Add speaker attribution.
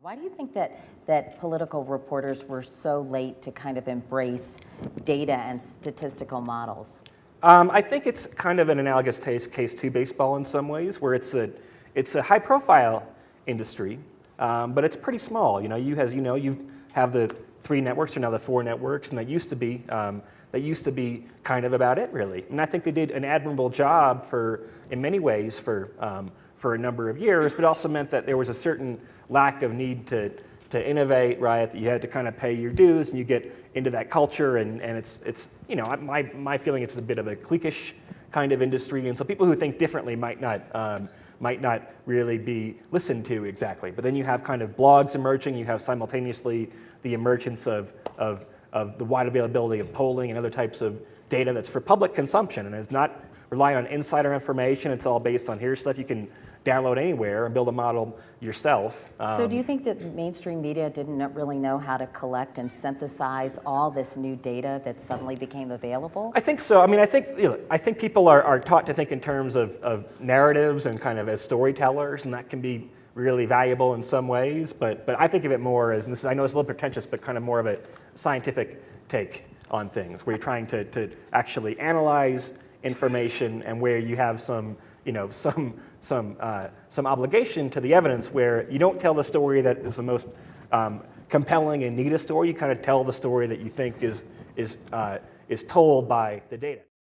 Speaker 1: Why do you think that political reporters were so late to kind of embrace data and statistical models?
Speaker 2: I think it's kind of an analogous case to baseball in some ways, where it's a high-profile industry, but it's pretty small. You have the 3 networks, or now the 4 networks, and that used to be kind of about it, really. And I think they did an admirable job in many ways for a number of years, but also meant that there was a certain lack of need to innovate, right? That you had to kind of pay your dues, and you get into that culture, and it's my feeling it's a bit of a cliquish kind of industry, and so people who think differently might not really be listened to exactly. But then you have kind of blogs emerging. You have simultaneously the emergence of the wide availability of polling and other types of data that's for public consumption and is not relying on insider information. It's all based on here's stuff you can download anywhere and build a model yourself.
Speaker 1: So do you think that mainstream media didn't really know how to collect and synthesize all this new data that suddenly became available?
Speaker 2: I think so. I mean, I think people are taught to think in terms of narratives and kind of as storytellers, and that can be really valuable in some ways. But I think of it more as, and this is, I know it's a little pretentious, but kind of more of a scientific take on things, where you're trying to actually analyze information, and where you have some obligation to the evidence, where you don't tell the story that is the most compelling and neatest story. You kind of tell the story that you think is told by the data.